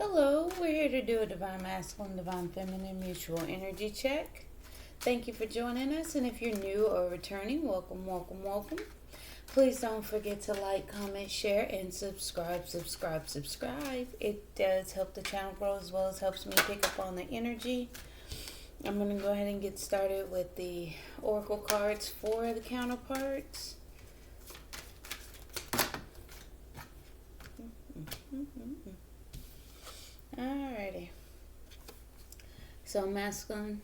Hello, we're here to do a Divine Masculine, Divine Feminine mutual energy check. Thank you for joining us, and if you're new or returning, welcome, welcome, welcome. Please don't forget to like, comment, share, and subscribe. It does help the channel grow as well as helps me pick up on the energy. I'm going to go ahead and get started with the oracle cards for the counterparts. Alrighty. So masculine,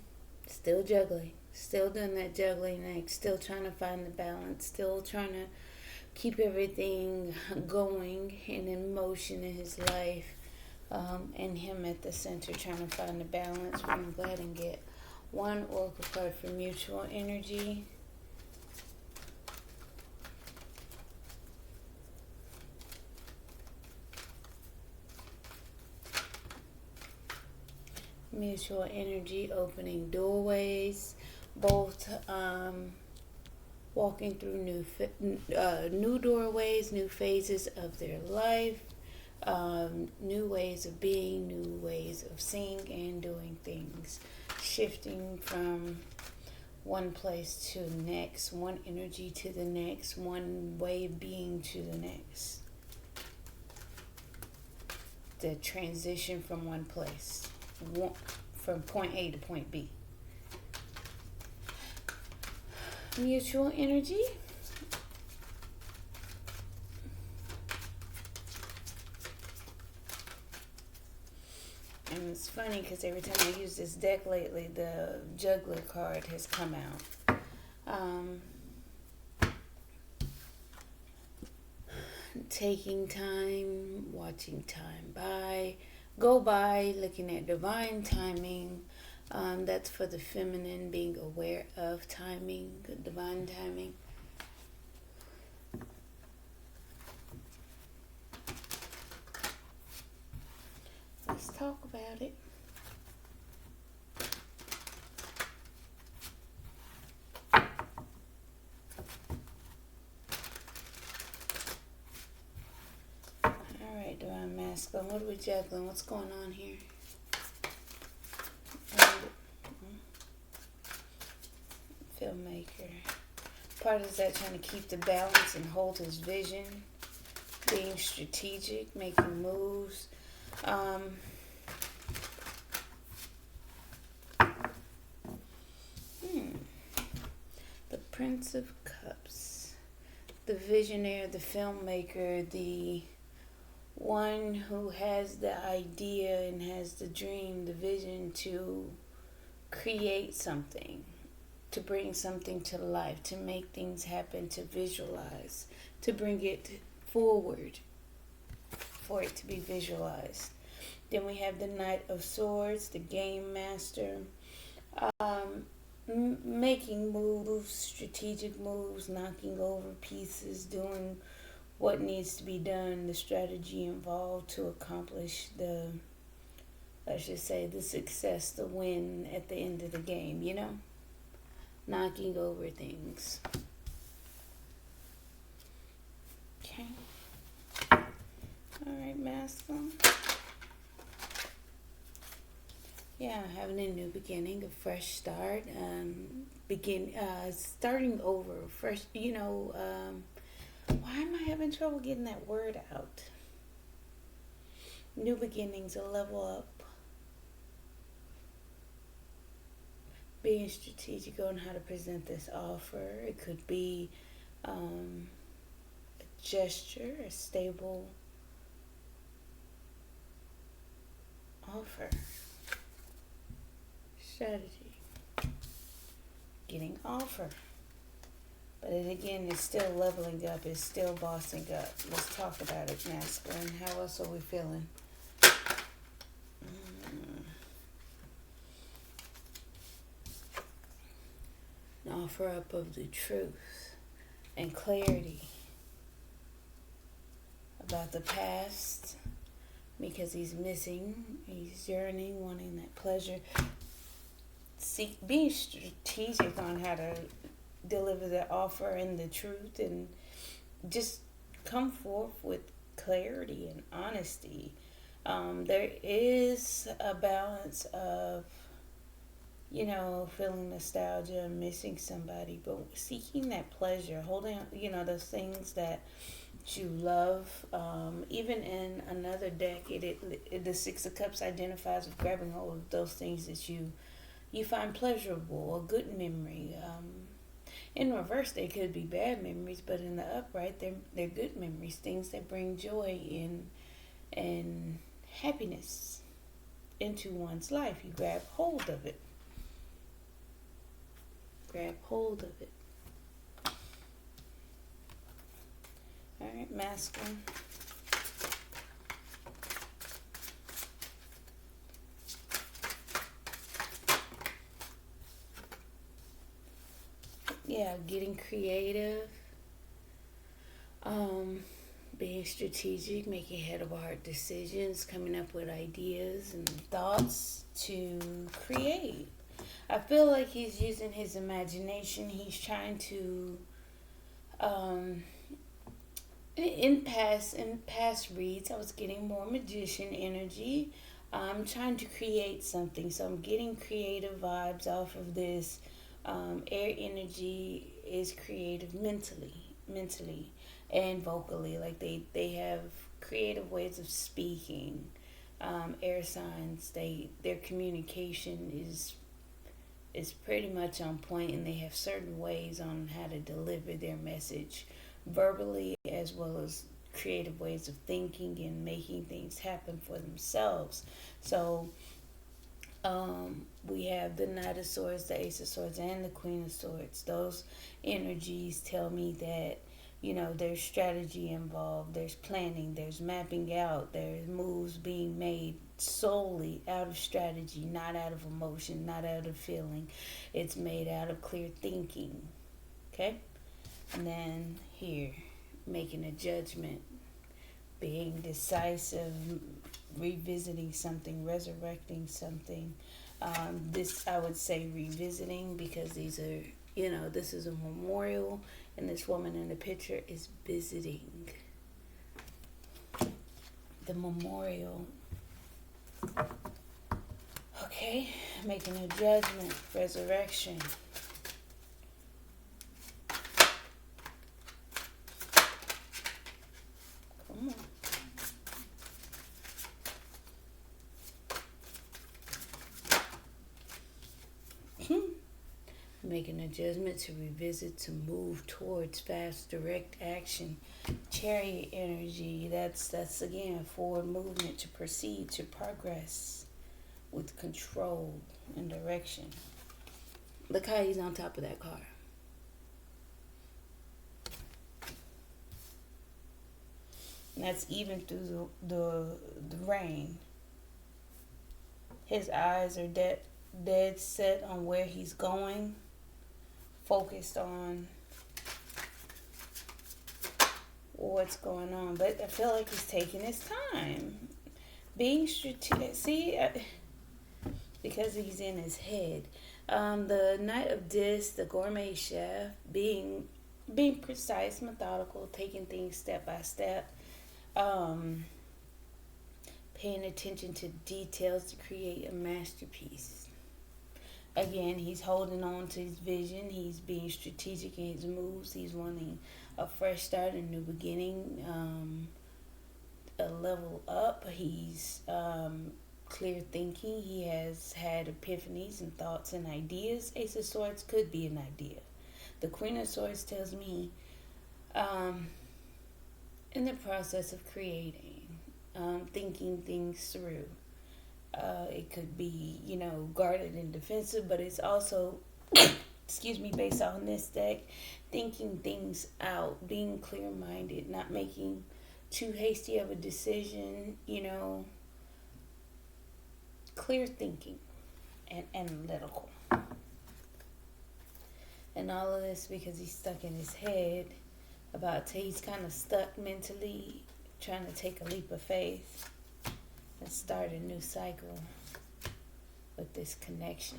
still juggling. Still doing that juggling act. Still trying to find the balance. Still trying to keep everything going and in motion in his life. And him at the center trying to find the balance. We're going to go ahead and get one oracle card for mutual energy. Mutual energy, opening doorways, both walking through new doorways, new phases of their life, new ways of being, new ways of seeing and doing things, shifting from one place to the next, one energy to the next, one way of being to the next. The transition from one place. From point A to point B. Mutual energy. And it's funny because every time I use this deck lately, the juggler card has come out. Taking time, watching time go by, looking at divine timing. That's for the feminine, being aware of timing, divine timing. Let's talk about it. Divine masculine. What are we juggling? What's going on here? Filmmaker. Part of that trying to keep the balance and hold his vision. Being strategic, making moves. The Prince of Cups. The visionary, the filmmaker, the one who has the idea and has the dream, the vision to create something, to bring something to life, to make things happen, to visualize, to bring it forward for it to be visualized. Then we have the Knight of Swords, the game master, making moves, strategic moves, knocking over pieces, doing what needs to be done, the strategy involved to accomplish the, let's just say, the success, the win at the end of the game, you know? Knocking over things. Okay. Alright, masculine. Yeah, having a new beginning, a fresh start, starting over, fresh, why am I having trouble getting that word out? New beginnings, a level up. Being strategic on how to present this offer. It could be a gesture, a stable offer. Strategy. Getting offer. But it, again, is still leveling up. It's still bossing up. Let's talk about it, masculine. How else are we feeling? An offer up of the truth and clarity about the past, because he's missing. He's yearning, wanting that pleasure. Being strategic on how to deliver the offer and the truth, and just come forth with clarity and honesty. There is a balance of, feeling nostalgia and missing somebody, but seeking that pleasure, holding, those things that you love. Even in another deck, the Six of Cups identifies with grabbing hold of those things that you find pleasurable, a good memory. In reverse, they could be bad memories, but in the upright, they're good memories, things that bring joy and happiness into one's life. You grab hold of it. Grab hold of it. All right, masculine. Yeah, getting creative. Being strategic, making head of heart decisions, coming up with ideas and thoughts to create. I feel like he's using his imagination. He's trying to, in past reads, I was getting more magician energy. I'm trying to create something, so I'm getting creative vibes off of this. Air energy is creative mentally, and vocally. Like they have creative ways of speaking. Air signs, their communication is pretty much on point, and they have certain ways on how to deliver their message verbally, as well as creative ways of thinking and making things happen for themselves. So we have the Knight of Swords, the Ace of Swords, and the Queen of Swords. Those energies tell me that, there's strategy involved, there's planning, there's mapping out, there's moves being made solely out of strategy, not out of emotion, not out of feeling. It's made out of clear thinking. Okay? And then here, making a judgment, being decisive, revisiting something, resurrecting something. This, I would say, revisiting, because these are, this is a memorial, and this woman in the picture is visiting the memorial. Okay, making a judgment, resurrection. Come on. Making a judgment, to revisit, to move towards fast, direct action. Chariot energy, that's again forward movement, to proceed, to progress with control and direction. Look how he's on top of that car. And that's even through the rain. His eyes are dead set on where he's going, focused on what's going on. But I feel like he's taking his time, being strategic. See, because he's in his head. The Knight of Discs, the gourmet chef, being precise, methodical, taking things step by step, paying attention to details to create a masterpiece. Again, he's holding on to his vision. He's being strategic in his moves. He's wanting a fresh start, a new beginning, a level up. He's clear thinking. He has had epiphanies and thoughts and ideas. Ace of Swords could be an idea. The Queen of Swords tells me in the process of creating, thinking things through. It could be, guarded and defensive, but it's also, based on this deck, thinking things out, being clear-minded, not making too hasty of a decision, clear thinking and analytical. And all of this because he's stuck in his head he's kind of stuck mentally, trying to take a leap of faith and start a new cycle with this connection.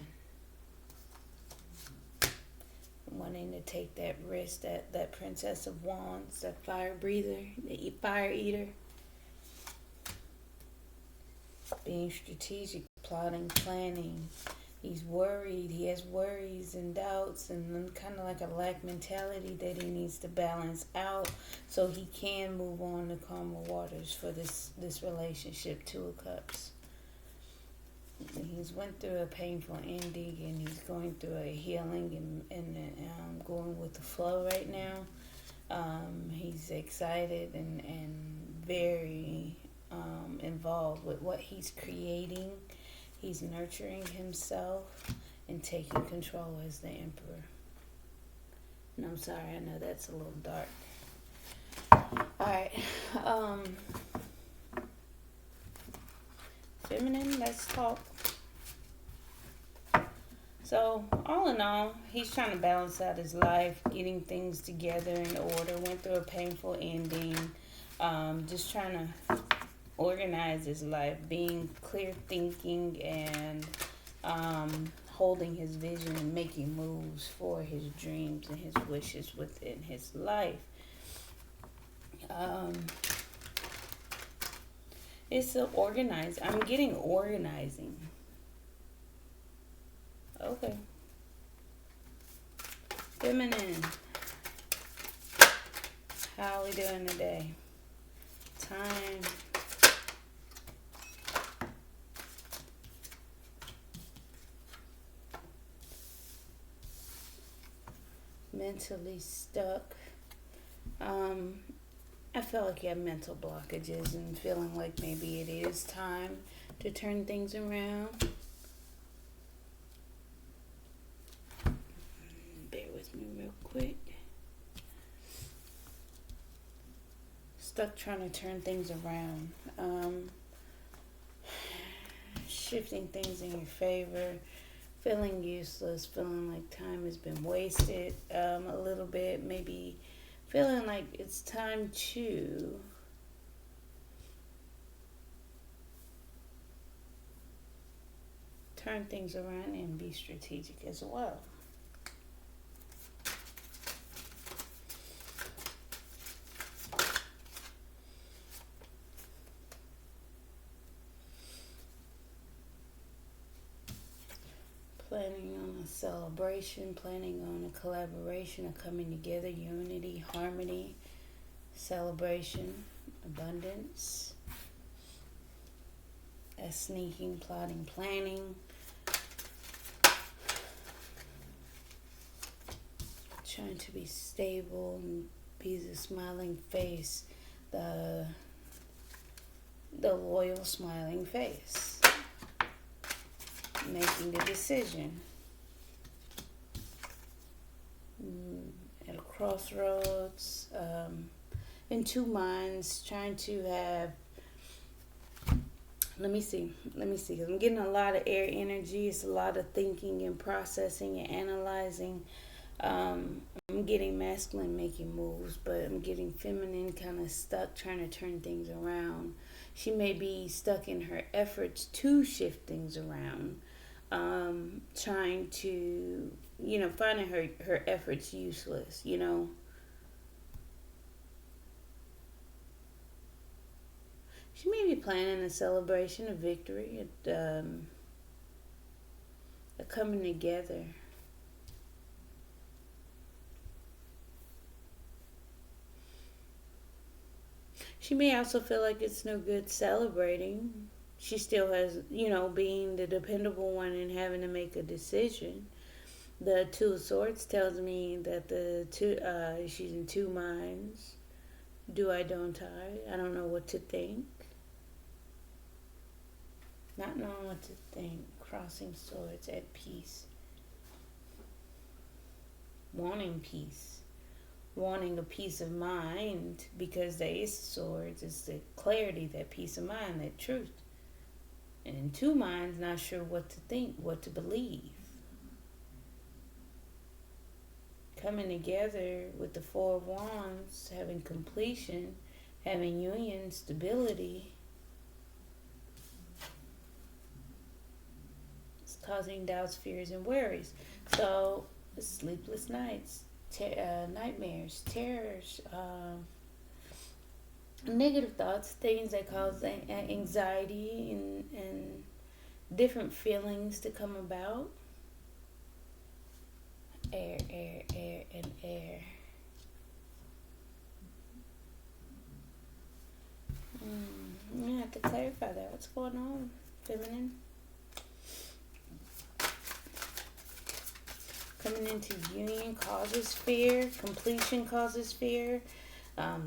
Wanting to take that risk, that Princess of Wands, that fire breather, the fire eater. being strategic, plotting, planning. He's worried. He has worries and doubts and kind of like a lack mentality that he needs to balance out so he can move on to calmer waters for this relationship. Two of Cups. He's went through a painful ending and he's going through a healing and going with the flow right now. He's excited and very involved with what he's creating. He's nurturing himself and taking control as the Emperor. And I'm sorry, I know that's a little dark. Alright. Feminine, let's talk. So, all in all, he's trying to balance out his life, getting things together in order, went through a painful ending, just trying to organize his life, being clear thinking and holding his vision and making moves for his dreams and his wishes within his life. It's a organize. I'm getting organizing. Okay. Feminine. How are we doing today? Time. Mentally stuck. I feel like you have mental blockages and feeling like maybe it is time to turn things around. Bear with me real quick. Stuck trying to turn things around. Shifting things in your favor. Feeling useless, feeling like time has been wasted a little bit, maybe feeling like it's time to turn things around and be strategic as well. Planning on a celebration, planning on a collaboration, a coming together, unity, harmony, celebration, abundance, a sneaking, plotting, planning, trying to be stable and be the smiling face, the loyal smiling face. Making the decision at a crossroads, in two minds, trying to have. Let me see. Cause I'm getting a lot of air energy. It's a lot of thinking and processing and analyzing. I'm getting masculine making moves, but I'm getting feminine kind of stuck trying to turn things around. She may be stuck in her efforts to shift things around. Trying to, finding her efforts useless, She may be planning a celebration, a victory, a coming together. She may also feel like it's no good celebrating. She still has, being the dependable one and having to make a decision. The Two of Swords tells me that she's in two minds. Do I, don't I? I don't know what to think. Not knowing what to think. Crossing swords, at peace. Wanting peace. Wanting a peace of mind, because the Ace of Swords is the clarity, that peace of mind, that truth. And in two minds, not sure what to think, what to believe. Coming together with the Four of Wands, having completion, having union, stability. It's causing doubts, fears, and worries. So, sleepless nights, nightmares, terrors, negative thoughts, things that cause anxiety and different feelings to come about. Air, air, air, and air. I have to clarify that. What's going on, feminine? Coming into union causes fear. Completion causes fear.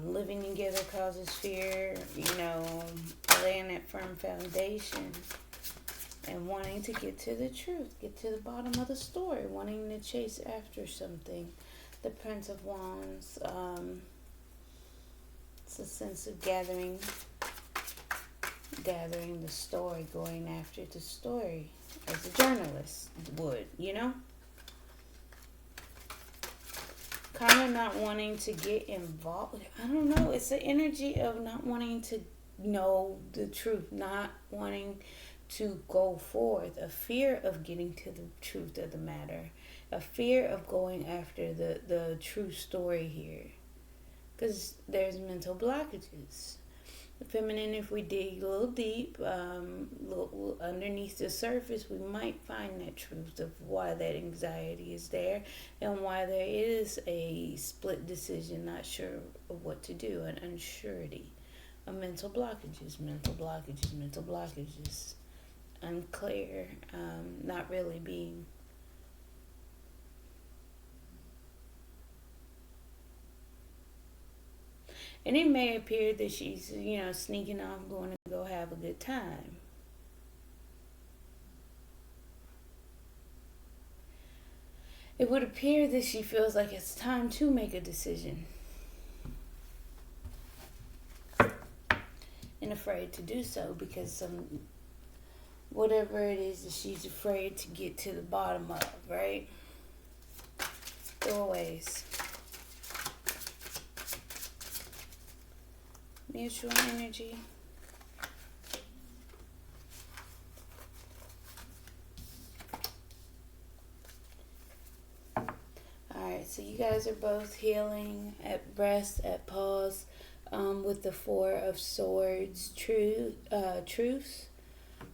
Living together causes fear. Laying that firm foundation. And wanting to get to the truth. Get to the bottom of the story. Wanting to chase after something. The Prince of Wands. It's a sense of gathering the story, going after the story as a journalist would, Kind of not wanting to get involved. I don't know. It's the energy of not wanting to know the truth, not wanting to go forth, a fear of getting to the truth of the matter, a fear of going after the true story here. Because there's mental blockages. The feminine, if we dig a little deep, underneath the surface, we might find that truth of why that anxiety is there and why there is a split decision, not sure of what to do, an unsurety, a mental blockages, unclear, not really being. And it may appear that she's, sneaking off, going to go have a good time. It would appear that she feels like it's time to make a decision. And afraid to do so because whatever it is that she's afraid to get to the bottom of, right? Doorways. Mutual energy. Alright, so you guys are both healing at rest, at pause, with the Four of Swords, truce,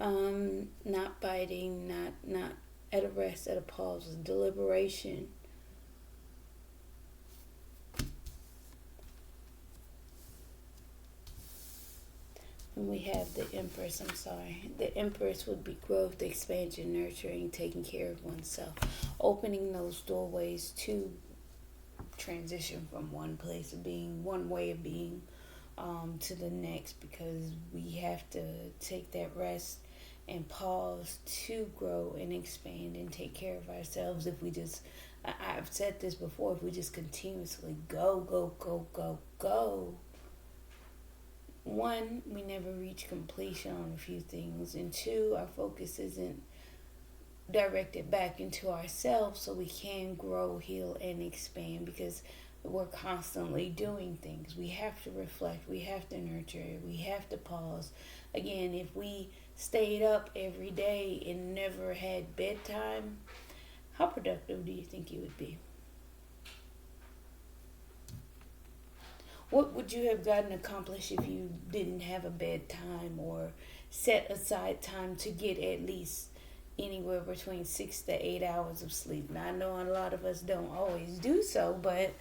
not biting, not at a rest, at a pause, deliberation. And we have the Empress, The Empress would be growth, expansion, nurturing, taking care of oneself. Opening those doorways to transition from one place of being, one way of being, to the next. Because we have to take that rest and pause to grow and expand and take care of ourselves. If we just, I've said this before, if we just continuously go, one, we never reach completion on a few things, and two, our focus isn't directed back into ourselves so we can grow, heal, and expand, because we're constantly doing things. We have to reflect, we have to nurture, we have to pause. Again, if we stayed up every day and never had bedtime, how productive do you think you would be? What would you have gotten accomplished if you didn't have a bedtime or set aside time to get at least anywhere between 6 to 8 hours of sleep? Now, I know a lot of us don't always do so, but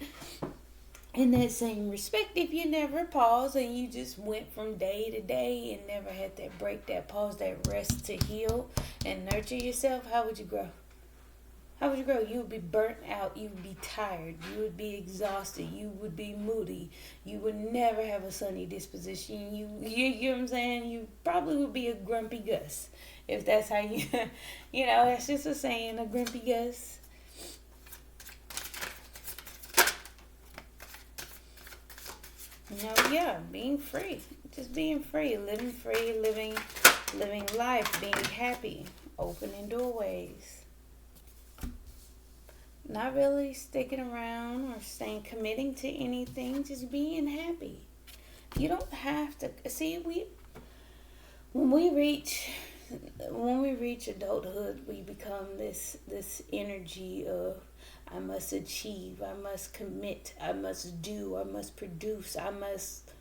in that same respect, if you never paused and you just went from day to day and never had that break, that pause, that rest to heal and nurture yourself, how would you grow? How would you grow? You would be burnt out. You would be tired. You would be exhausted. You would be moody. You would never have a sunny disposition. You know what I'm saying? You probably would be a grumpy Gus. If that's how you, that's just a saying, a grumpy Gus. Being free. Just being free. Living life. Being happy. Opening doorways. Not really sticking around or committing to anything, just being happy. You don't have to see when we reach adulthood, we become this energy of I must achieve, I must commit, I must do, I must produce, I must.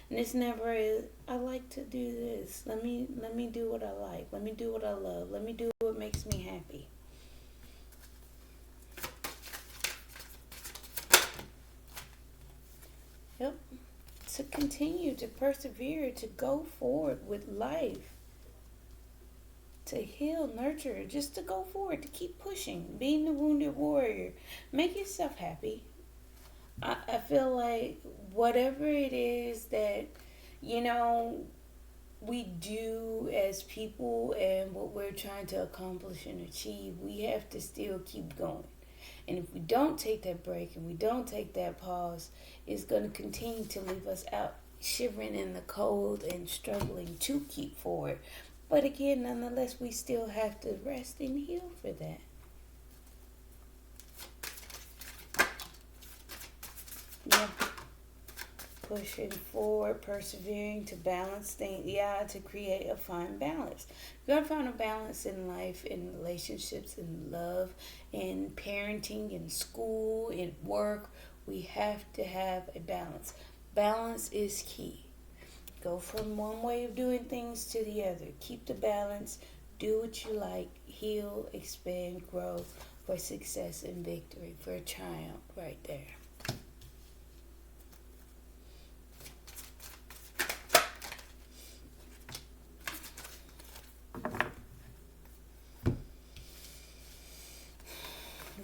And it's never is, I like to do this. Let me do what I like. Let me do what I love. Let me do what makes me happy. Yep. To continue to persevere, to go forward with life, to heal, nurture, just to go forward, to keep pushing, being the wounded warrior. Make yourself happy. I feel like whatever it is that, you know, we do as people and what we're trying to accomplish and achieve, we have to still keep going. And if we don't take that break and we don't take that pause, it's going to continue to leave us out shivering in the cold and struggling to keep forward. But again, nonetheless, we still have to rest and heal for that. Yeah. Pushing forward, persevering to balance things. Yeah, to create a fine balance. You gotta find a balance in life, in relationships, in love, in parenting, in school, in work. We have to have a balance. Balance is key. Go from one way of doing things to the other. Keep the balance. Do what you like. Heal, expand, grow for success and victory, for triumph right there.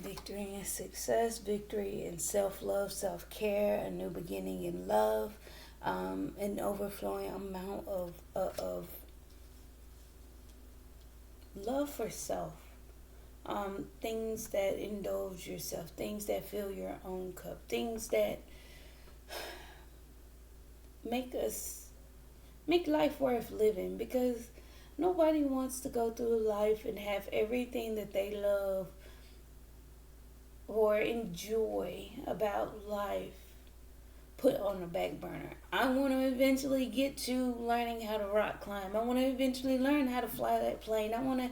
Victory in success, victory in self-love, self-care, a new beginning in love, an overflowing amount of love for self, things that indulge yourself, things that fill your own cup, things that make life worth living, because nobody wants to go through life and have everything that they love or enjoy about life put on the back burner. I want to eventually get to learning how to rock climb. I want to eventually learn how to fly that plane. I want to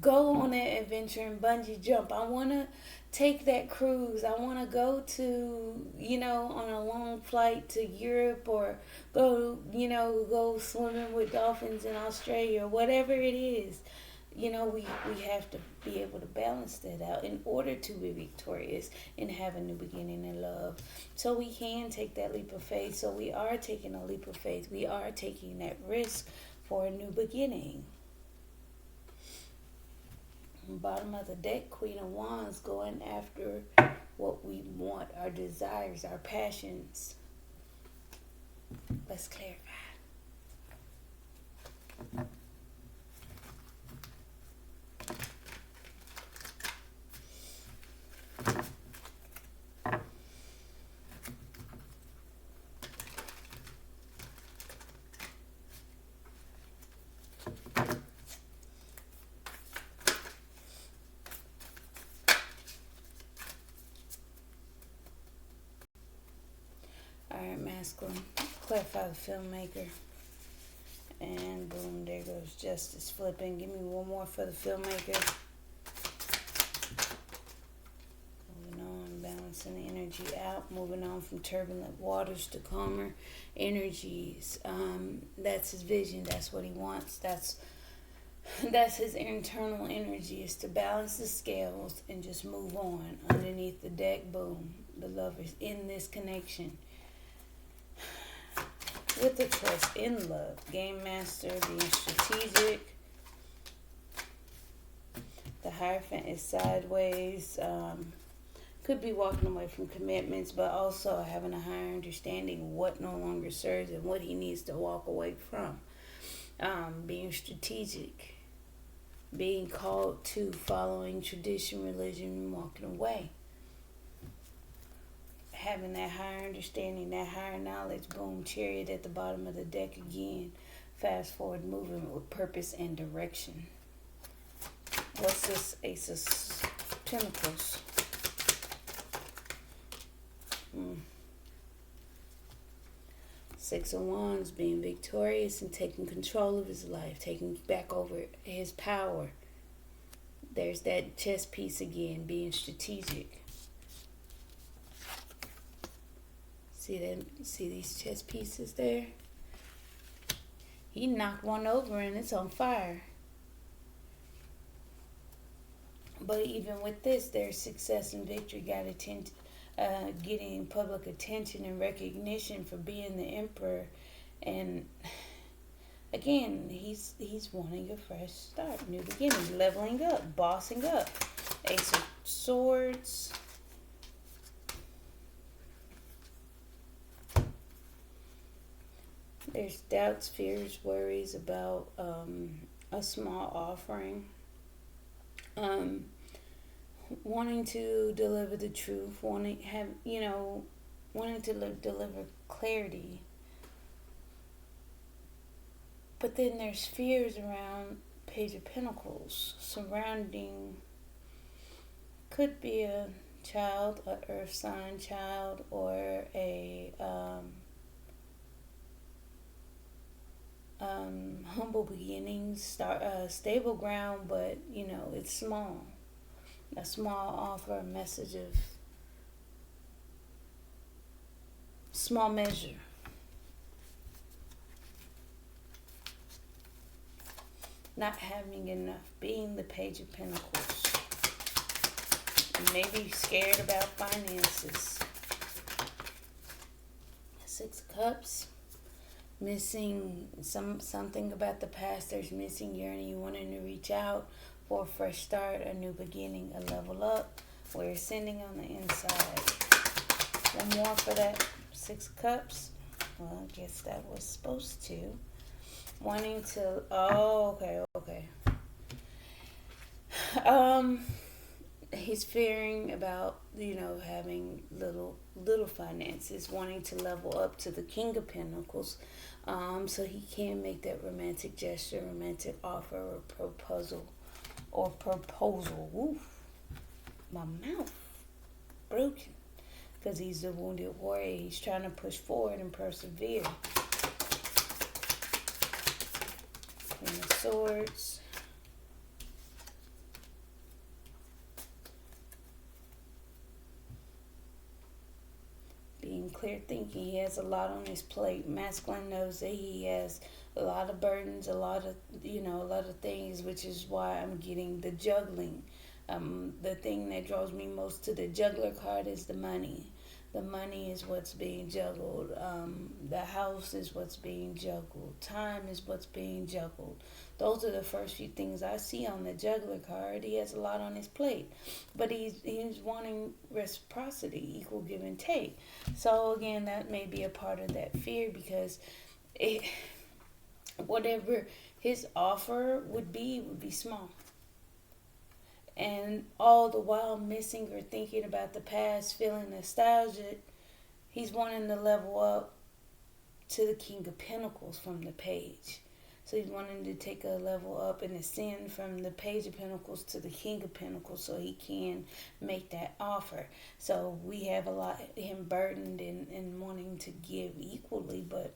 go on that adventure and bungee jump. I want to take that cruise. I want to go to, on a long flight to Europe, or go swimming with dolphins in Australia, or whatever it is. We have to be able to balance that out in order to be victorious and have a new beginning in love. So we can take that leap of faith. So we are taking a leap of faith. We are taking that risk for a new beginning. Bottom of the deck, Queen of Wands, going after what we want, our desires, our passions. Let's clarify. Alright, masculine. Clarify the filmmaker. And boom, there goes justice flipping. Give me one more for the filmmaker. Moving on, balancing the energy out. Moving on from turbulent waters to calmer energies. That's his vision. That's what he wants. That's his internal energy, is to balance the scales and just move on. Underneath the deck, boom, the lovers in this connection. With the trust in love. Game master, being strategic. The Hierophant is sideways. Could be walking away from commitments, but also having a higher understanding of what no longer serves and what he needs to walk away from. Being strategic. Being called to following tradition, religion, and walking away. Having that higher understanding, that higher knowledge. Boom, Chariot at the bottom of the deck again. Fast forward, moving with purpose and direction. What's this Ace of Pentacles? Six of Wands, being victorious and taking control of his life, taking back over his power. There's that chess piece again, being strategic. See them? See these chess pieces there? He knocked one over and it's on fire. But even with this, their success and victory got getting public attention and recognition for being the emperor. And again, he's wanting a fresh start, new beginning, leveling up, bossing up. Ace of Swords. There's doubts, fears, worries about a small offering. Wanting to deliver the truth, wanting to deliver clarity. But then there's fears around Page of Pentacles surrounding, could be a child, a earth sign child, or a humble beginnings, stable ground, but it's small. A small offer, a message of small measure. Not having enough, being the Page of Pentacles. Maybe scared about finances. Six of Cups. Missing something about the past. There's missing yearning, wanting to reach out for a fresh start, a new beginning, a level up. We're ascending on the inside. One more for that Six of Cups. Well, I guess that was supposed to. Wanting to, okay. He's fearing about, having little finances, wanting to level up to the King of Pentacles, so he can make that romantic gesture, romantic offer, or proposal. Oof, my mouth broken, because he's the wounded warrior. He's trying to push forward and persevere. Queen of Swords. Being clear thinking. He has a lot on his plate. Masculine knows that he has a lot of burdens, a lot of things, which is why I'm getting the juggling. The thing that draws me most to the juggler card is the money. The money is what's being juggled. The house is what's being juggled. Time is what's being juggled. Those are the first few things I see on the juggler card. He has a lot on his plate, but he's wanting reciprocity, equal give and take. So again, that may be a part of that fear, because whatever his offer would be small. And all the while missing or thinking about the past, feeling nostalgic, he's wanting to level up to the King of Pentacles from the Page. So he's wanting to take a level up and ascend from the Page of Pentacles to the King of Pentacles, so he can make that offer. So we have a lot, him burdened and wanting to give equally, but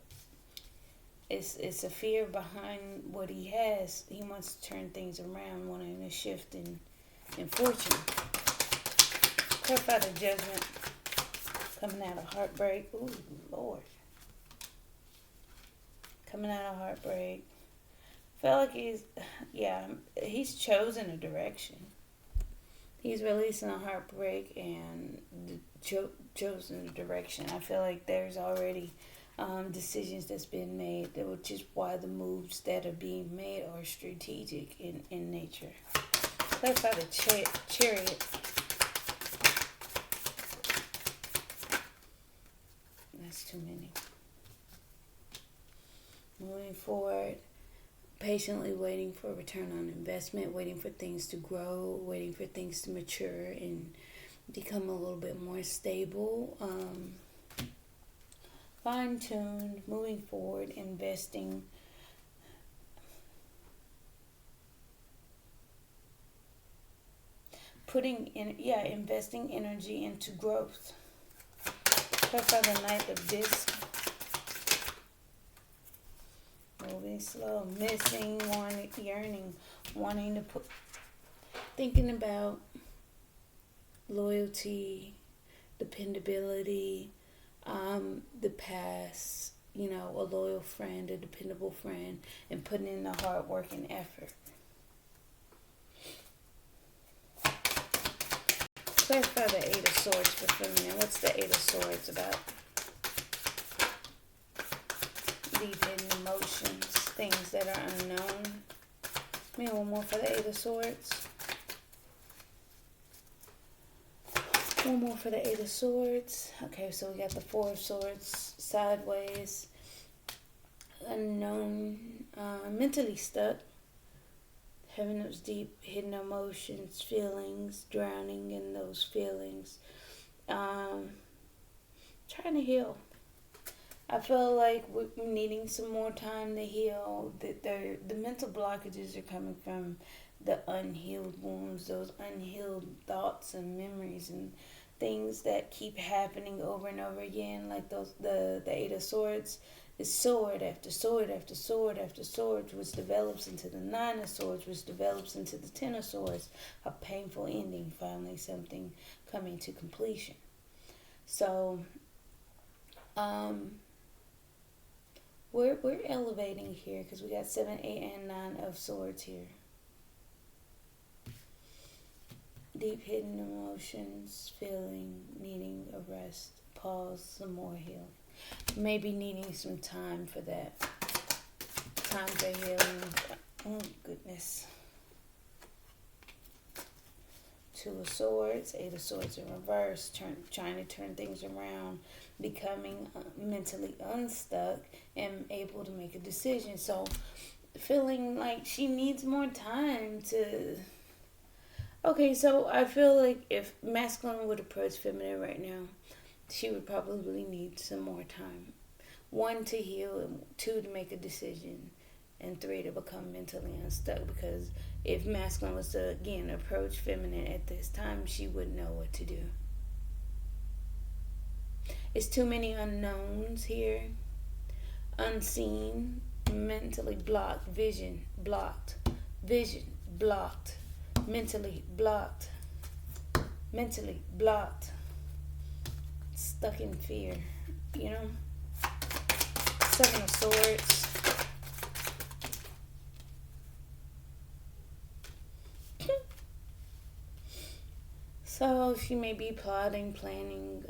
it's a fear behind what he has. He wants to turn things around, wanting to shift in fortune. Clarify the Judgment. Coming out of heartbreak. Ooh, Lord. Coming out of heartbreak. I feel like he's chosen a direction. He's releasing a heartbreak and chosen a direction. I feel like there's already decisions that's been made, which is why the moves that are being made are strategic in nature. Clarify the Chariot. That's too many. Moving forward, patiently waiting for return on investment, waiting for things to grow, waiting for things to mature and become a little bit more stable. Fine-tuned, moving forward, investing. Investing energy into growth. Clarify the Knight of Disc. Moving slow, missing, wanting, yearning, wanting to thinking about loyalty, dependability, the past, you know, a loyal friend, a dependable friend, and putting in the hard work and effort. Clarify the Eight of Swords for feminine. What's the Eight of Swords about? Deep hidden emotions, things that are unknown. Maybe one more for the Eight of Swords. One more for the Eight of Swords. Okay, so we got the Four of Swords sideways. Unknown, mentally stuck. Having those deep hidden emotions, feelings, drowning in those feelings. Trying to heal. I feel like we're needing some more time to heal. The mental blockages are coming from the unhealed wounds, those unhealed thoughts and memories and things that keep happening over and over again. Like the Eight of Swords is sword after sword after sword after sword, which develops into the Nine of Swords, which develops into the Ten of Swords. A painful ending, finally something coming to completion. So, we're elevating here because we got 7, 8, and 9 of Swords here. Deep hidden emotions, feeling, needing a rest, pause, some more healing. Maybe needing some time for that. Time for healing. Oh, goodness. 2 of Swords, 8 of Swords in reverse, trying to turn things around, becoming mentally unstuck and able to make a decision. So, feeling like she needs more time to... Okay, so I feel like if masculine would approach feminine right now, she would probably need some more time. 1, to heal, and 2, to make a decision, and 3, to become mentally unstuck. Because if masculine was to, again, approach feminine at this time, she wouldn't know what to do. It's too many unknowns here. Unseen, mentally blocked, vision blocked, mentally blocked, stuck in fear, you know. 7 of Swords. So she may be plotting, planning,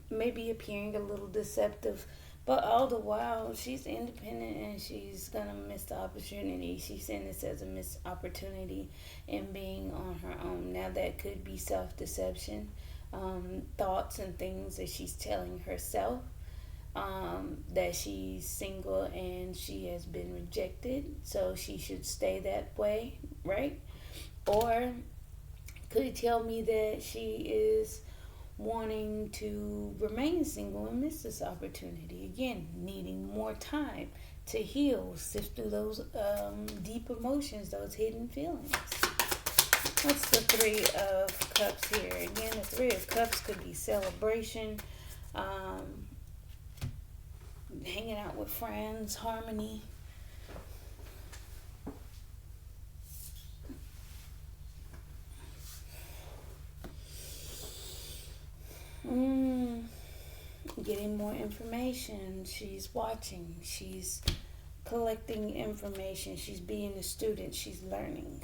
maybe appearing a little deceptive, but all the while she's independent and she's gonna miss the opportunity. She's seeing this as a missed opportunity in being on her own. Now that could be self-deception, thoughts and things that she's telling herself, that she's single and she has been rejected, so she should stay that way, right? Or could tell me that she is wanting to remain single and miss this opportunity. Again, needing more time to heal, sift through those deep emotions, those hidden feelings. What's the 3 of Cups here? Again, the 3 of Cups could be celebration, hanging out with friends, harmony. Getting more information. She's watching. She's collecting information. She's being a student. She's learning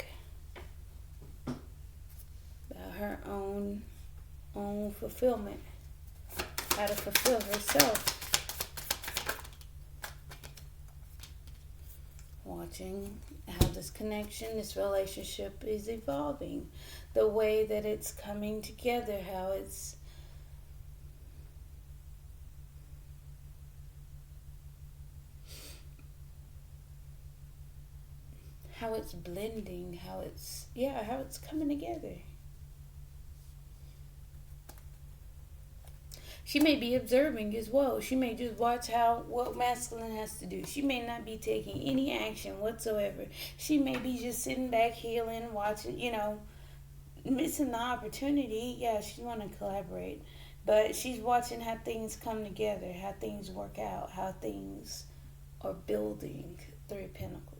about her own fulfillment. How to fulfill herself. Watching how this connection, this relationship is evolving. The way that it's coming together. How it's blending, how it's coming together. She may be observing as well. She may just watch what masculine has to do. She may not be taking any action whatsoever. She may be just sitting back, healing, watching, missing the opportunity. Yeah, she want to collaborate. But she's watching how things come together, how things work out, how things are building. 3 of Pentacles.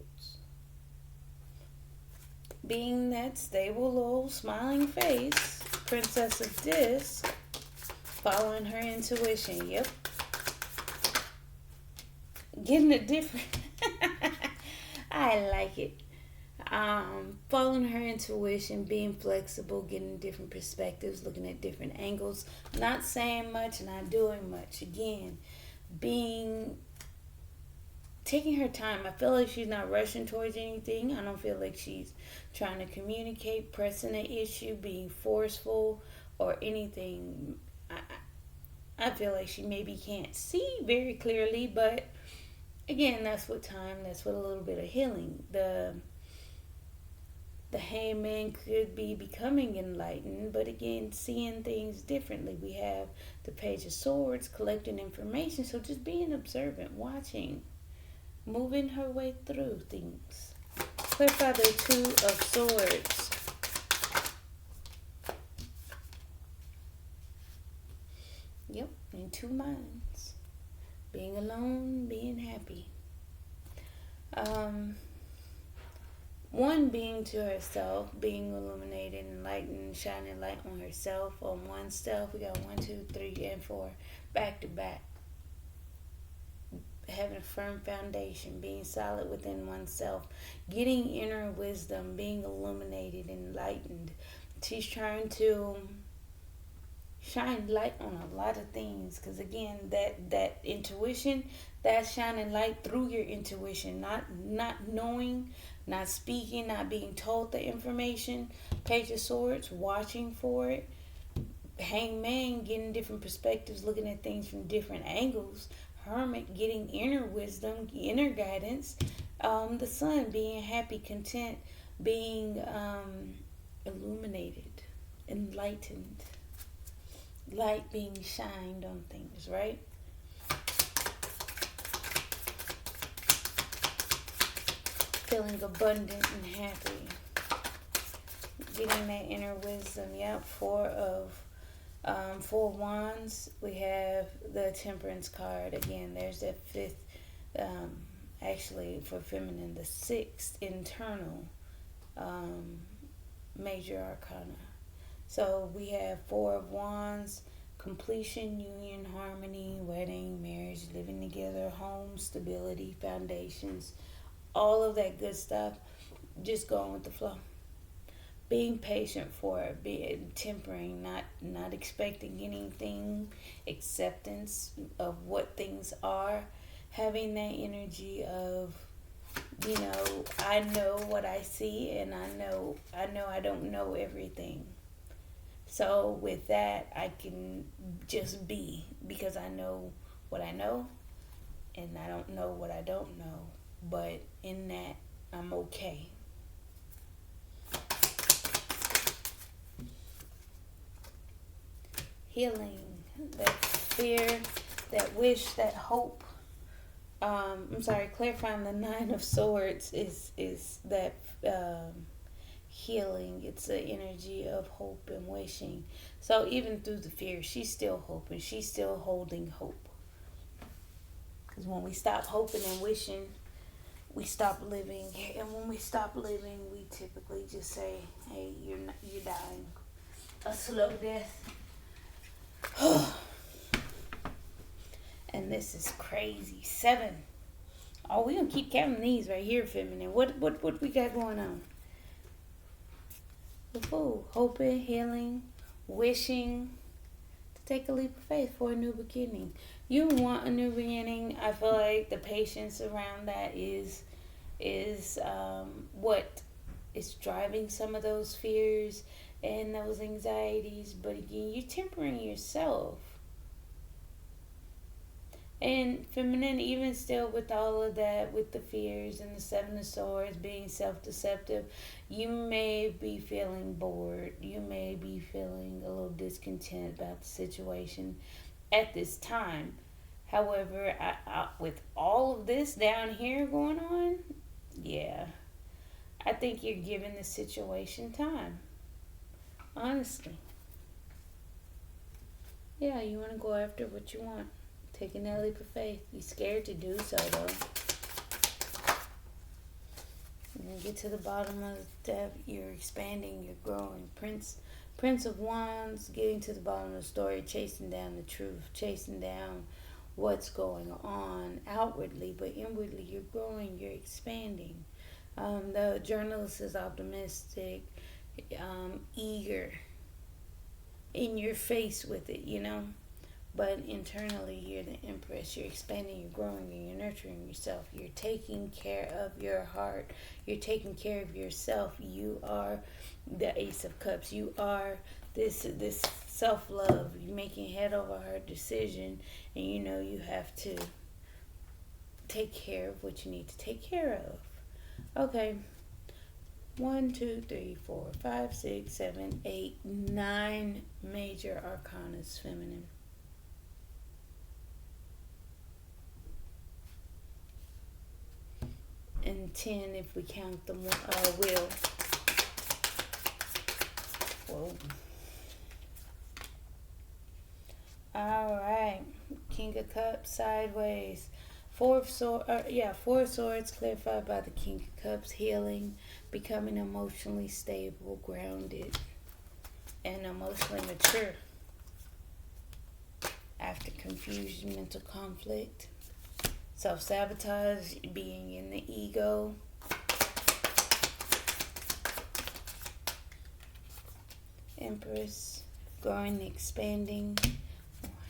Being that stable little smiling face, Princess of Discs, Following her intuition. Yep. Getting a different. I like it. Following her intuition, being flexible, getting different perspectives, looking at different angles, not saying much, not doing much. Again, taking her time. I feel like she's not rushing towards anything. I don't feel like she's trying to communicate, pressing an issue, being forceful, or anything. I feel like she maybe can't see very clearly, but again, that's what a little bit of healing. The hangman could be becoming enlightened, but again, seeing things differently. We have the Page of Swords, collecting information, so just being observant, watching, moving her way through things. Clarify the Two of Swords. Yep, in two minds. Being alone, being happy. One being to herself, being illuminated, enlightened, shining light on herself, on oneself. We got 1, 2, 3, and 4 back to back. Having a firm foundation, being solid within oneself, getting inner wisdom, being illuminated, enlightened. She's trying to shine light on a lot of things, because again, that intuition, that's shining light through your intuition, not knowing, not speaking, not being told the information. Page of Swords, watching for it. Hangman, getting different perspectives, looking at things from different angles. Hermit, getting inner wisdom, inner guidance. The Sun, being happy, content, being illuminated, enlightened. Light being shined on things, right? Feeling abundant and happy. Getting that inner wisdom. Yep. 4 Wands. We have the Temperance card. Again, there's that 5th, actually for feminine, the 6th internal major arcana. So we have 4 of Wands, completion, union, harmony, wedding, marriage, living together, home, stability, foundations, all of that good stuff. Just going with the flow. Being patient for it, being tempering, not expecting anything, acceptance of what things are, having that energy of, I know what I see, and I know I don't know everything. So with that, I can just be, because I know what I know, and I don't know what I don't know. But in that, I'm okay. Healing, that fear, that wish, that hope. Clarifying the 9 of Swords is that healing. It's the energy of hope and wishing. So even through the fear, she's still hoping. She's still holding hope. Because when we stop hoping and wishing, we stop living. And when we stop living, we typically just say, hey, you're dying. A slow death. And this is crazy. 7. Oh, we're going to keep counting these right here, feminine. What we got going on? The Fool. Hoping, healing, wishing to take a leap of faith for a new beginning. You want a new beginning. I feel like the patience around that is what is driving some of those fears and those anxieties. But again, you're tempering yourself. And feminine, even still with all of that, with the fears and the 7 of Swords, being self-deceptive, you may be feeling bored. You may be feeling a little discontent about the situation at this time. However, with all of this down here going on, yeah, I think you're giving the situation time. Honestly. Yeah, you want to go after what you want. Taking that leap of faith. You're scared to do so, though. You're going to get to the bottom of the depth. You're expanding. You're growing. Prince Prince of Wands, getting to the bottom of the story, chasing down the truth, chasing down what's going on outwardly, but inwardly you're growing, you're expanding. The journalist is optimistic, eager, in your face with it, But internally, you're the Empress. You're expanding, you're growing, and you're nurturing yourself. You're taking care of your heart. You're taking care of yourself. You are the Ace of Cups. You are this self-love. You're making head over heart decision, and you have to take care of what you need to take care of. Okay. 1, 2, 3, 4, 5, 6, 7, 8, 9 major arcanas feminine. And 10 if we count the wheel. Whoa. Alright. King of Cups sideways. Four of Swords clarified by the King of Cups. Healing, becoming emotionally stable, grounded, and emotionally mature. After confusion, mental conflict. Self-sabotage, being in the ego. Empress, growing, expanding,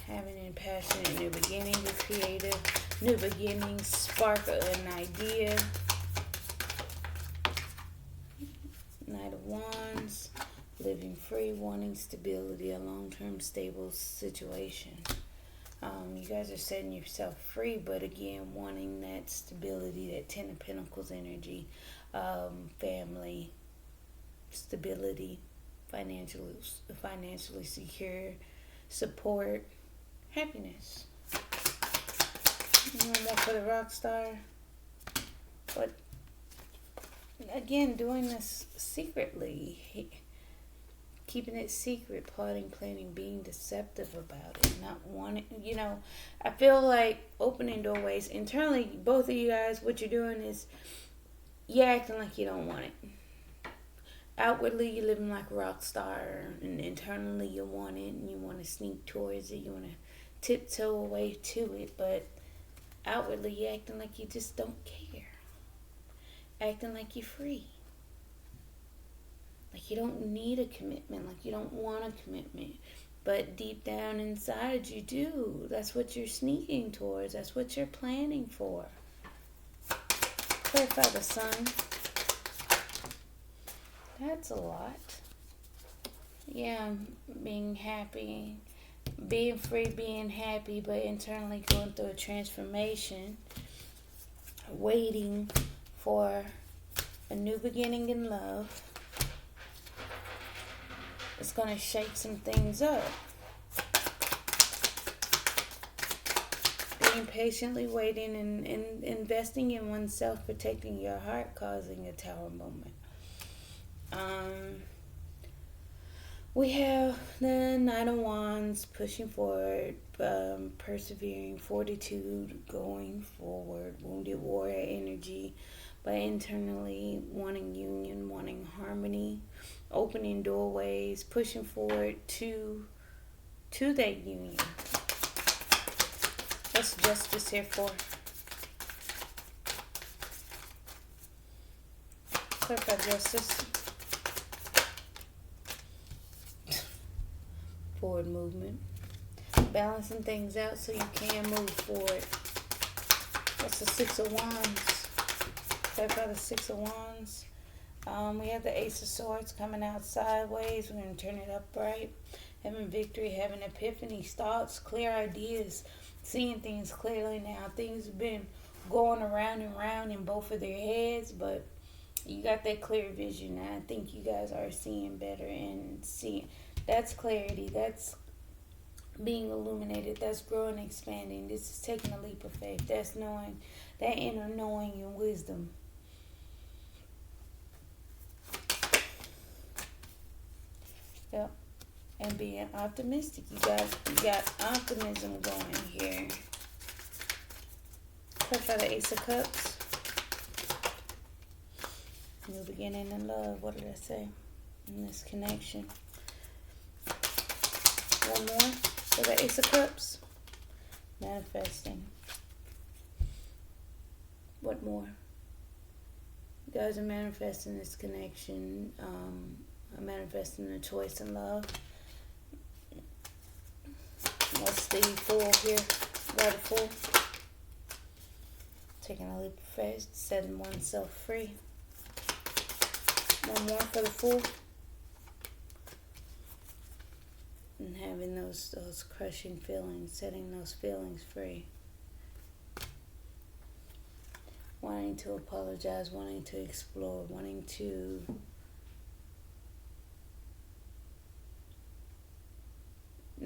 having a passionate new beginning, the creative, new beginning, spark an idea. Knight of Wands, living free, wanting stability, a long-term stable situation. You guys are setting yourself free, but again, wanting that stability, that Ten of Pentacles energy, family, stability, financially secure, support, happiness. One more for the rock star. But again, doing this secretly. Keeping it secret, plotting, planning, being deceptive about it, not wanting, I feel like opening doorways internally. Both of you guys, what you're doing is you're acting like you don't want it. Outwardly, you're living like a rock star, and internally, you want it, and you want to sneak towards it, you want to tiptoe away to it, but outwardly, you're acting like you just don't care, acting like you're free. Like you don't need a commitment, like you don't want a commitment. But deep down inside you do. That's what you're sneaking towards. That's what you're planning for. Clarify the Sun. That's a lot. Yeah, being happy, being free, being happy, but internally going through a transformation. Waiting for a new beginning in love. It's going to shake some things up. Being patiently waiting and investing in oneself, protecting your heart, causing a tower moment. We have the Knight of Wands, pushing forward, persevering, fortitude, going forward, wounded warrior energy, but internally wanting union, wanting harmony, opening doorways, pushing forward to that union. What's justice here for? Clarify justice. Forward movement. Balancing things out so you can move forward. That's the Six of Wands. Clarify the Six of Wands. We have the Ace of Swords coming out sideways. We're going to turn it upright. Having victory, having epiphanies, thoughts, clear ideas, seeing things clearly now. Things have been going around and around in both of their heads, but you got that clear vision now. I think you guys are seeing better and seeing. That's clarity. That's being illuminated. That's growing, expanding. This is taking a leap of faith. That's knowing, that inner knowing and wisdom. Yep. And being optimistic. You got optimism going here. Clarify the Ace of Cups. New beginning in love. What did I say? In this connection. One more for the Ace of Cups. Manifesting. What more? You guys are manifesting this connection. I'm manifesting a choice in love. What's the Fool here? Got a Fool. Taking a leap of faith, setting oneself free. One more for the Fool. And having those crushing feelings, setting those feelings free. Wanting to apologize, wanting to explore, wanting to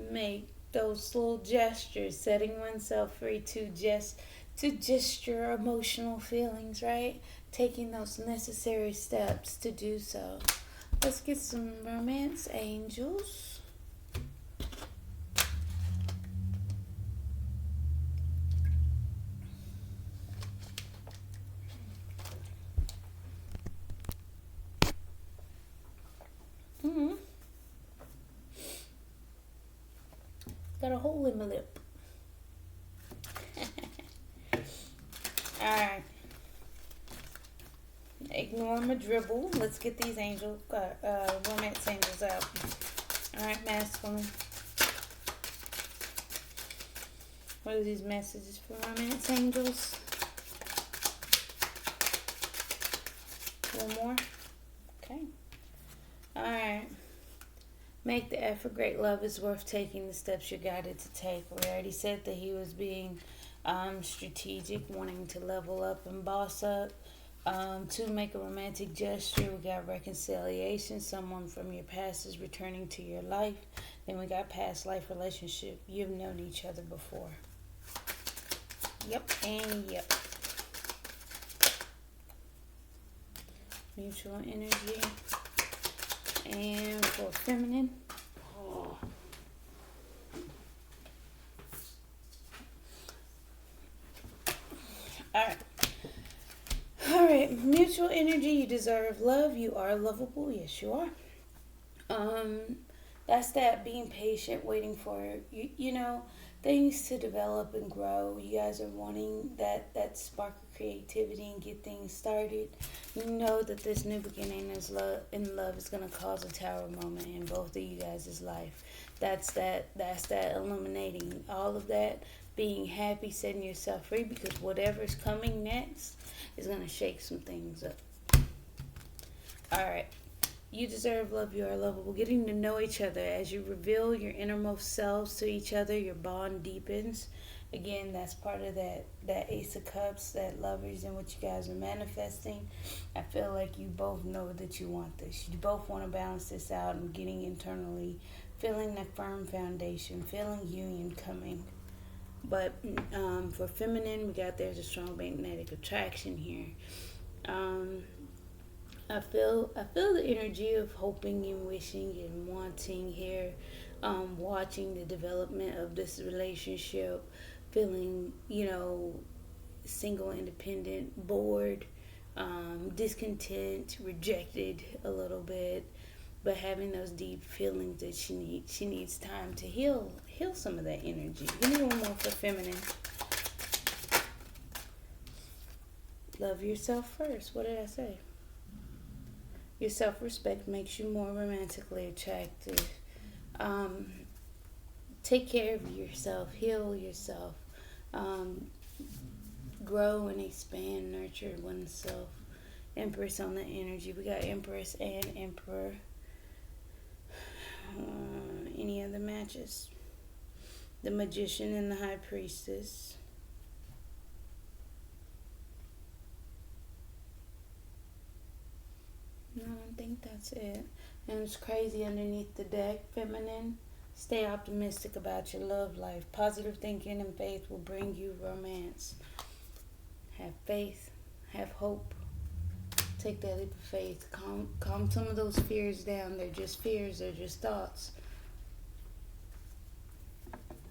make those little gestures, setting oneself free to gesture emotional feelings, right? Taking those necessary steps to do so. Let's get some romance angels. Got a hole in my lip. Alright. Ignore my dribble. Let's get these romance angels out. Alright, masculine. What are these messages for romance angels? One more. Okay. Alright. Make the effort. Great love is worth taking the steps you're guided to take. We already said that he was being strategic, wanting to level up and boss up. To make a romantic gesture, we got reconciliation. Someone from your past is returning to your life. Then we got past life relationship. You've known each other before. Yep and yep. Mutual energy. And for feminine. Alright, mutual energy. You deserve love. You are lovable. Yes, you are. That's that being patient, waiting for things to develop and grow. You guys are wanting that spark of creativity and get things started. You know that this new beginning in love is going to cause a tower moment in both of you guys' life. That's that illuminating all of that, being happy, setting yourself free, because whatever's coming next is going to shake some things up. Alright. You deserve love. You are lovable. Getting to know each other. As you reveal your innermost selves to each other, your bond deepens. Again, that's part of that Ace of Cups, that lovers, and what you guys are manifesting. I feel like you both know that you want this. You both want to balance this out and getting internally, feeling that firm foundation, feeling union coming. But for feminine, we got there's a strong magnetic attraction here. I feel the energy of hoping and wishing and wanting here, watching the development of this relationship, feeling, single, independent, bored, discontent, rejected a little bit, but having those deep feelings that she needs time to heal some of that energy. Give me one more for feminine. Love yourself first. What did I say? Your self-respect makes you more romantically attractive. Take care of yourself. Heal yourself. Grow and expand. Nurture oneself. Empress on the energy. We got Empress and Emperor. Any other matches? The Magician and the High Priestess. No, I think that's it. And it's crazy underneath the deck. Feminine. Stay optimistic about your love life. Positive thinking and faith will bring you romance. Have faith. Have hope. Take that leap of faith. Calm some of those fears down. They're just fears. They're just thoughts.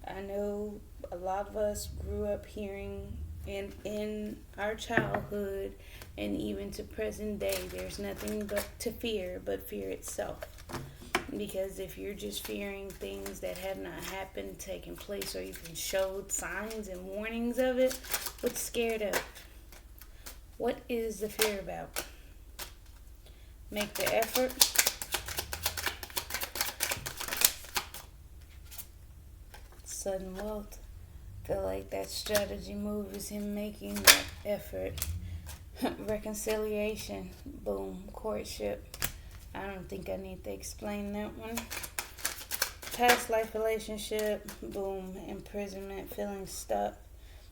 I know a lot of us grew up hearing in our childhood and even to present day, there's nothing but to fear but fear itself. Because if you're just fearing things that have not happened, taken place, or even showed signs and warnings of it, what's scared of? What is the fear about? Make the effort. Sudden wealth. Feel like that strategy move is him making that effort. Reconciliation. Boom. Courtship. I don't think I need to explain that one. Past life relationship. Boom. Imprisonment. Feeling stuck.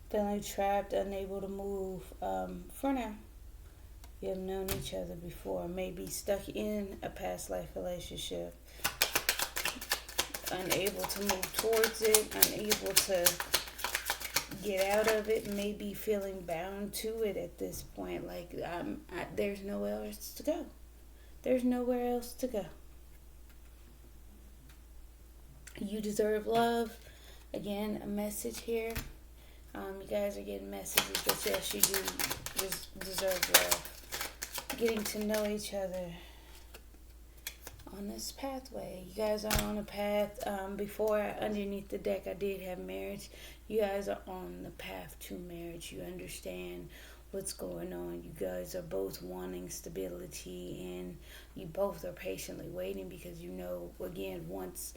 Feeling trapped. Unable to move. For now. You have known each other before. Maybe stuck in a past life relationship. Unable to move towards it. Unable to get out of it. Maybe feeling bound to it at this point. Like there's nowhere else to go. There's nowhere else to go. You deserve love. Again, a message here. You guys are getting messages that yes, you do deserve love. Getting to know each other on this pathway. You guys are on a path. Before, underneath the deck, I did have marriage. You guys are on the path to marriage. You understand what's going on. You guys are both wanting stability, and you both are patiently waiting because you know, again, once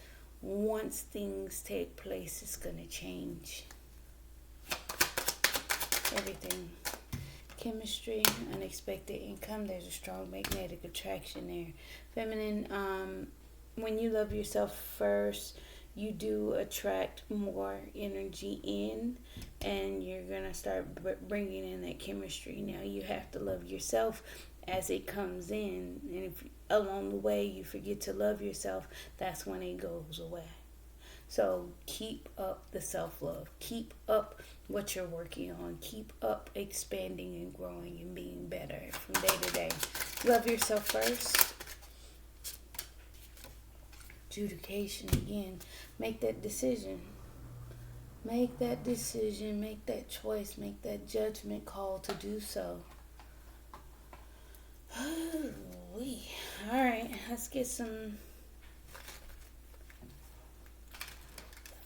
things take place, it's going to change everything. Chemistry, unexpected income. There's a strong magnetic attraction there. Feminine, when you love yourself first, you do attract more energy in, and you're going to start bringing in that chemistry. Now you have to love yourself as it comes in, and if along the way you forget to love yourself, that's when it goes away. So keep up the self-love. Keep up what you're working on. Keep up expanding and growing and being better from day to day. Love yourself first. Adjudication again. Make that decision. Make that decision. Make that choice. Make that judgment call to do so. Alright, let's get some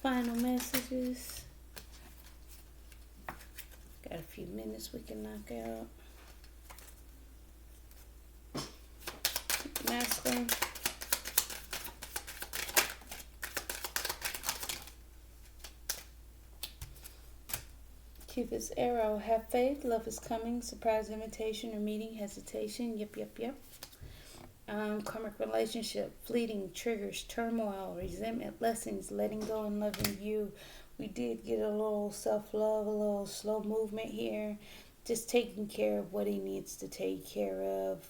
final messages. Got a few minutes we can knock out. Masculine. Cupid's arrow. Have faith. Love is coming. Surprise invitation or meeting. Hesitation. Yep. Karmic relationship. Fleeting. Triggers. Turmoil. Resentment. Lessons. Letting go and loving you. We did get a little self-love, a little slow movement here. Just taking care of what he needs to take care of.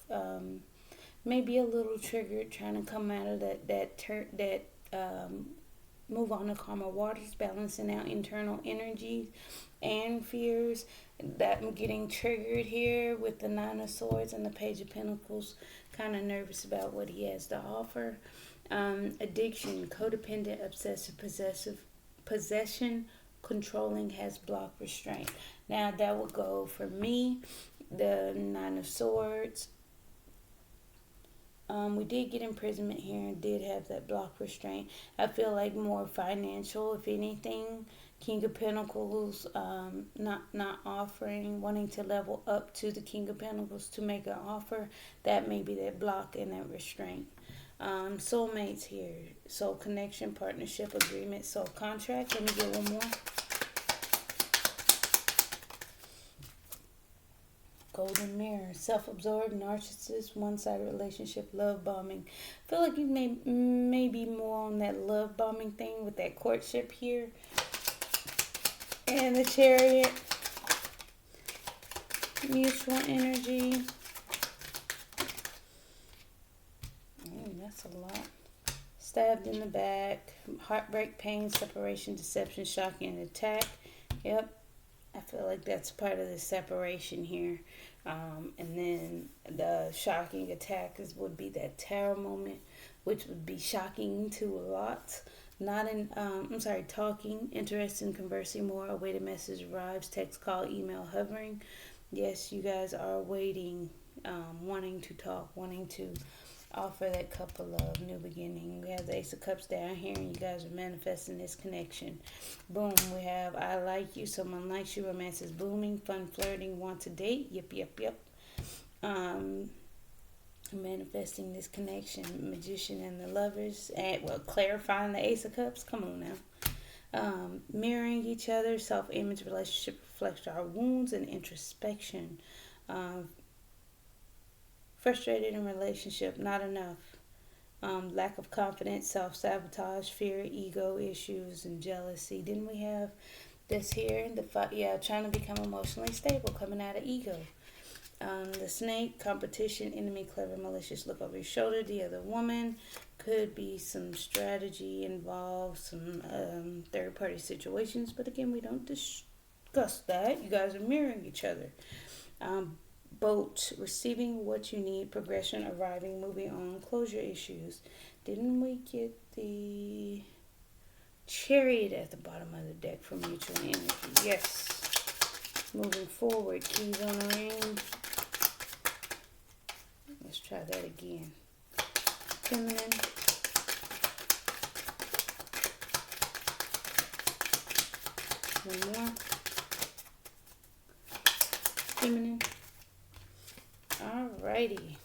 Maybe a little triggered, trying to come out of that move on to calmer waters, balancing out internal energies and fears. That I'm getting triggered here with the Nine of Swords and the Page of Pentacles. Kind of nervous about what he has to offer. Addiction, codependent, obsessive, possession, controlling, has blocked restraint. Now that would go for me, the Nine of Swords. We did get imprisonment here and did have that block restraint. I feel like more financial, if anything. King of Pentacles, not offering, wanting to level up to the King of Pentacles to make an offer. That may be that block and that restraint. Soulmates here. Soul connection, partnership, agreement, soul contract. Let me get one more. Golden mirror. Self-absorbed, narcissist, one-sided relationship, love bombing. I feel like you may be more on that love bombing thing with that courtship here. And the Chariot. Mutual energy. That's a lot. Stabbed in the back. Heartbreak, pain, separation, deception, shocking, and attack. Yep. I feel like that's part of the separation here. And then the shocking attack would be that Tower moment, which would be shocking to a lot. Talking, interested in conversing more, awaited message arrives, text, call, email, hovering. Yes, you guys are waiting, wanting to talk, wanting to Offer that cup of love, new beginning. We have the Ace of Cups down here, and you guys are manifesting this connection. Boom, we have I like you, someone likes you, romance is booming, fun flirting, want to date. Yep. Um, Manifesting this connection, magician and the lovers, and well, clarifying the Ace of Cups. Come on now. Mirroring each other, self-image, relationship reflects our wounds and introspection. Frustrated in relationship, not enough. Lack of confidence, self-sabotage, fear, ego issues, and jealousy. Didn't we have this here? Trying to become emotionally stable, coming out of ego. The snake, competition, enemy, clever, malicious, look over your shoulder. The other woman, could be some strategy involved, some third party situations, but again, we don't discuss that. You guys are mirroring each other. Boat, receiving what you need, progression, arriving, moving on, closure issues. Didn't we get the chariot at the bottom of the deck for mutual energy? Yes. Moving forward, keys on the ring. Let's try that again. Feminine. One more. Feminine. Alrighty.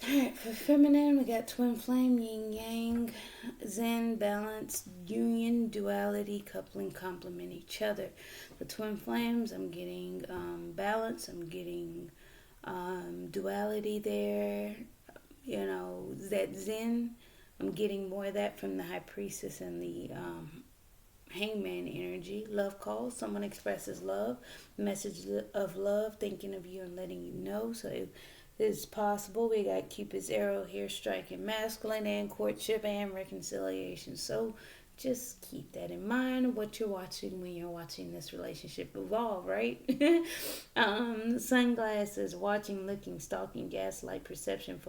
Alright, for feminine, we got twin flame, yin yang, zen, balance, union, duality, coupling, complement each other. The twin flames, I'm getting balance, I'm getting duality there. You know, that zen, I'm getting more of that from the high priestess and the hangman energy. Love call, someone expresses love, message of love, thinking of you and letting you know. So it's possible. We got Cupid's arrow here, striking masculine, and courtship and reconciliation. So just keep that in mind, what you're watching when you're watching this relationship evolve, right? Sunglasses, watching, looking, stalking, gaslight, perception,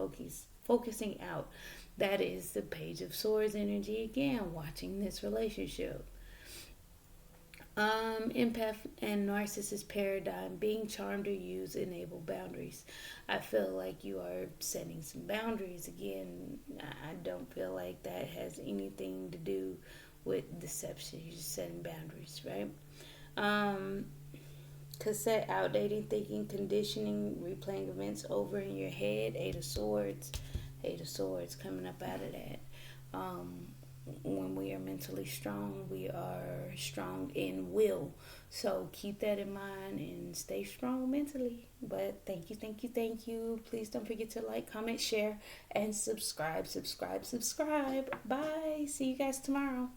focusing out. That is the Page of Swords energy again, watching this relationship. Empath and narcissist paradigm, being charmed or used, enable boundaries. I feel like you are setting some boundaries again. I don't feel like that has anything to do with deception. You're just setting boundaries, right? Cassette, outdated thinking, conditioning, replaying events over in your head. Eight of Swords coming up out of that. When we are mentally strong, we are strong in will. So keep that in mind and stay strong mentally. But thank you. Please don't forget to like, comment, share, and subscribe. Bye. See you guys tomorrow.